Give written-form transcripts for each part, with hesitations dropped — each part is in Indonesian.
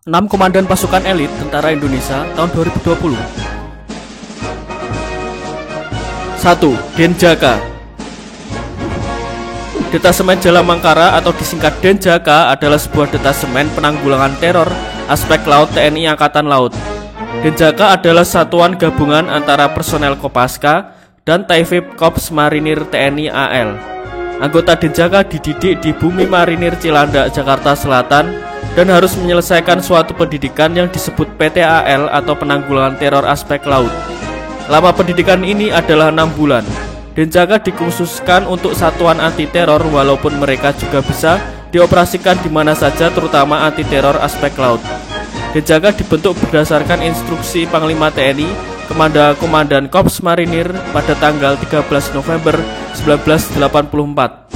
6 Komandan Pasukan Elit Tentara Indonesia tahun 2020. 1. Denjaka. Detasemen Jalamangkara atau disingkat Denjaka adalah sebuah detasemen penanggulangan teror aspek laut TNI Angkatan Laut. Denjaka adalah satuan gabungan antara personel Kopaska dan Taifib Korps Marinir TNI AL. Anggota Denjaka dididik di Bumi Marinir Cilandak, Jakarta Selatan dan harus menyelesaikan suatu pendidikan yang disebut PTAL atau penanggulangan teror aspek laut. Lama pendidikan ini adalah 6 bulan. Denjaka dikhususkan untuk satuan anti teror walaupun mereka juga bisa dioperasikan di mana saja terutama anti teror aspek laut. Denjaka dibentuk berdasarkan instruksi Panglima TNI kepada Komandan Korps Marinir pada tanggal 13 November 1984.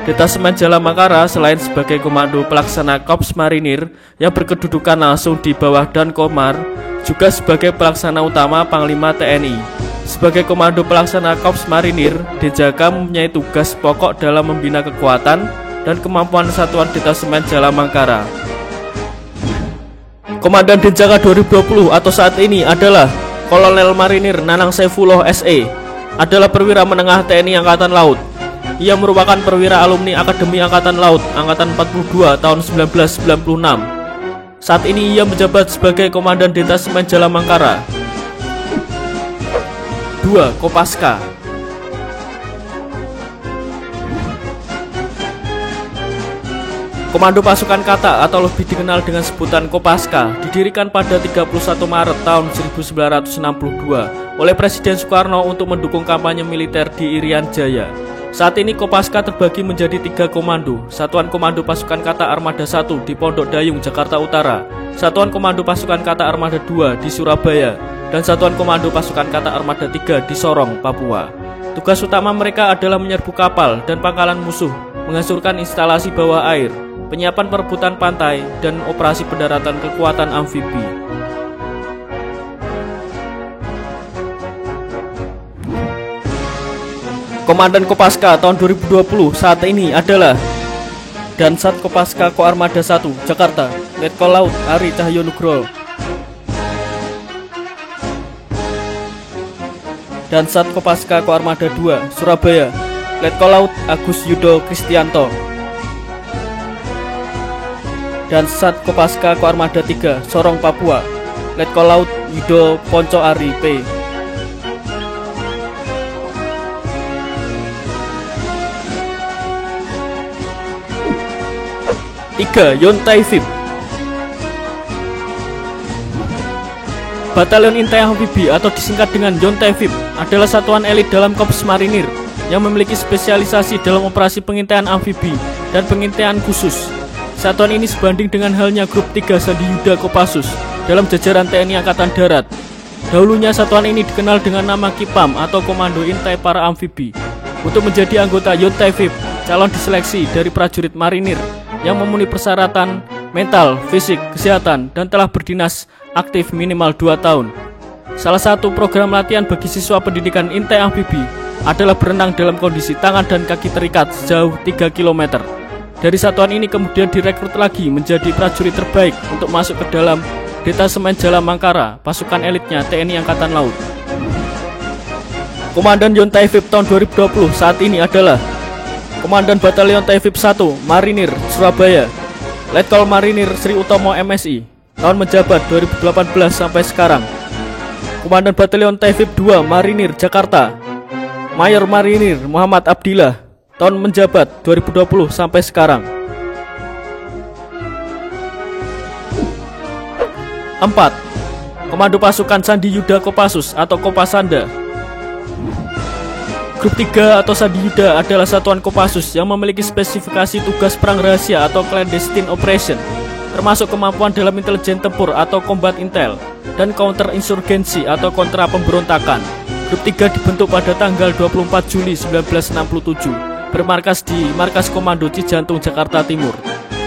Detasemen Jalamangkara selain sebagai komando pelaksana Korps Marinir yang berkedudukan langsung di bawah Dan Komar, juga sebagai pelaksana utama Panglima TNI. Sebagai komando pelaksana Korps Marinir, Denjaka mempunyai tugas pokok dalam membina kekuatan dan kemampuan satuan detasemen Jalamangkara. Komandan Denjaka 2020 atau saat ini adalah Kolonel Marinir Nanang Saifullah SE, adalah perwira menengah TNI Angkatan Laut. Ia merupakan perwira alumni Akademi Angkatan Laut Angkatan 42 tahun 1996. Saat ini ia menjabat sebagai Komandan Detasemen Jalamangkara. 2. Kopaska. Komando Pasukan Kata atau lebih dikenal dengan sebutan Kopaska didirikan pada 31 Maret tahun 1962 oleh Presiden Soekarno untuk mendukung kampanye militer di Irian Jaya. Saat ini Kopaska terbagi menjadi 3 komando. Satuan Komando Pasukan Kata Armada 1 di Pondok Dayung, Jakarta Utara, Satuan Komando Pasukan Kata Armada 2 di Surabaya, dan Satuan Komando Pasukan Kata Armada 3 di Sorong, Papua. Tugas utama mereka adalah menyerbu kapal dan pangkalan musuh, menghancurkan instalasi bawah air, penyiapan perebutan pantai, dan operasi pendaratan kekuatan amfibi. Komandan Kopaska tahun 2020 saat ini adalah Dansat Kopaska Koarmada 1 Jakarta, Letkol Laut Ari Cahyo Nugroho. Dansat Kopaska Koarmada 2 Surabaya, Letkol Laut Agus Yudo Kristianto. Dansat Kopaska Koarmada 3 Sorong Papua, Letkol Laut Yudo Ponco Ari P. 3. Yontai VIP. Batalion Intai Amfibi atau disingkat dengan Yontai VIP adalah satuan elit dalam Korps Marinir yang memiliki spesialisasi dalam operasi pengintaian amfibi dan pengintaian khusus. Satuan ini sebanding dengan halnya Grup 3 Sandi Yuda Kopassus dalam jajaran TNI Angkatan Darat. Dahulunya satuan ini dikenal dengan nama Kipam atau Komando Intai Para Amfibi. Untuk menjadi anggota Yontai VIP, calon diseleksi dari prajurit marinir yang memenuhi persyaratan mental, fisik, kesehatan, dan telah berdinas aktif minimal 2 tahun. Salah satu program latihan bagi siswa pendidikan Intai Amfibi adalah berenang dalam kondisi tangan dan kaki terikat sejauh 3 km. Dari satuan ini kemudian direkrut lagi menjadi prajurit terbaik untuk masuk ke dalam Detasemen Jalamangkara, pasukan elitnya TNI Angkatan Laut. Komandan Yontai VIP tahun 2020 saat ini adalah Komandan Batalion Taifib 1 Marinir Surabaya, Letkol Marinir Sri Utomo MSI, tahun menjabat 2018 sampai sekarang. Komandan Batalion Taifib 2 Marinir Jakarta, Mayor Marinir Muhammad Abdillah, tahun menjabat 2020 sampai sekarang. 4. Komando Pasukan Sandi Yuda Kopassus atau Kopasanda. Grup 3 atau Sandi Yuda adalah satuan Kopassus yang memiliki spesifikasi tugas perang rahasia atau clandestine operation, termasuk kemampuan dalam intelijen tempur atau combat intel, dan counter insurgency atau kontra pemberontakan. Grup 3 dibentuk pada tanggal 24 Juli 1967, bermarkas di Markas Komando Cijantung, Jakarta Timur.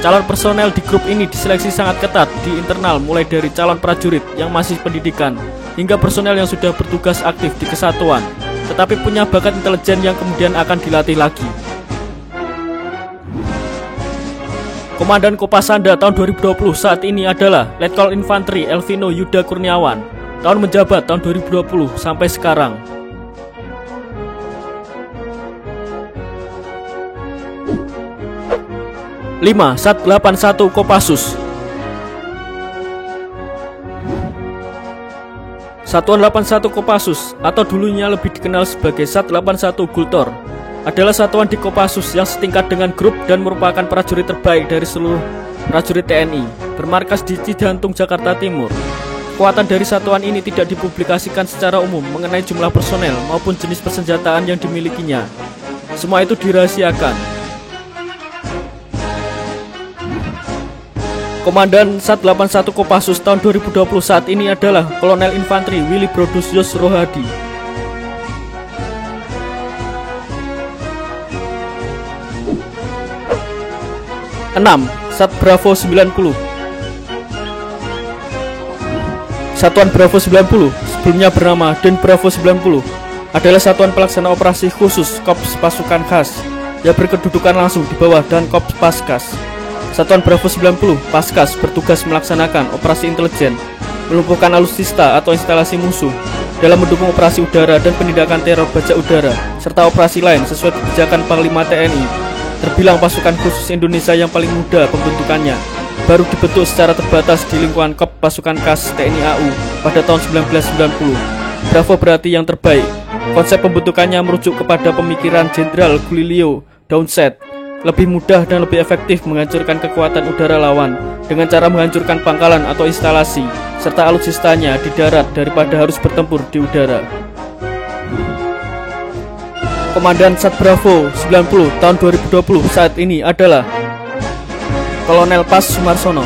Calon personel di grup ini diseleksi sangat ketat di internal, mulai dari calon prajurit yang masih pendidikan hingga personel yang sudah bertugas aktif di kesatuan, tetapi punya bakat intelijen yang kemudian akan dilatih lagi. Komandan Kopasanda tahun 2020 saat ini adalah Letkol Infanteri Elvino Yuda Kurniawan. Tahun menjabat tahun 2020 sampai sekarang. Lima, Sat 81 Kopassus. Satuan 81 Kopassus atau dulunya lebih dikenal sebagai Sat 81 Gultor adalah satuan di Kopassus yang setingkat dengan grup dan merupakan prajurit terbaik dari seluruh prajurit TNI, bermarkas di Cijantung, Jakarta Timur. Kekuatan dari satuan ini tidak dipublikasikan secara umum mengenai jumlah personel maupun jenis persenjataan yang dimilikinya. Semua itu dirahasiakan. Komandan Sat 81 Kopassus tahun 2020 saat ini adalah Kolonel Infanteri Willy Brodus Rohadi. 6. Sat Bravo 90. Satuan Bravo 90, sebelumnya bernama Den Bravo 90, adalah satuan pelaksana operasi khusus Korps Pasukan Khas yang berkedudukan langsung di bawah dan Korps Paskas. Satuan Bravo 90 Paskas bertugas melaksanakan operasi intelijen, melumpuhkan alutsista atau instalasi musuh, dalam mendukung operasi udara dan penindakan teror bajak udara, serta operasi lain sesuai kebijakan Panglima TNI. Terbilang pasukan khusus Indonesia yang paling muda pembentukannya, baru dibentuk secara terbatas di lingkungan Korps Pasukan Khas TNI AU pada tahun 1990. Bravo berarti yang terbaik. Konsep pembentukannya merujuk kepada pemikiran Jenderal Giulio Doucet, lebih mudah dan lebih efektif menghancurkan kekuatan udara lawan dengan cara menghancurkan pangkalan atau instalasi serta alutsistanya di darat daripada harus bertempur di udara. Komandan Sat Bravo 90 tahun 2020 saat ini adalah Kolonel Pas Sumarsono.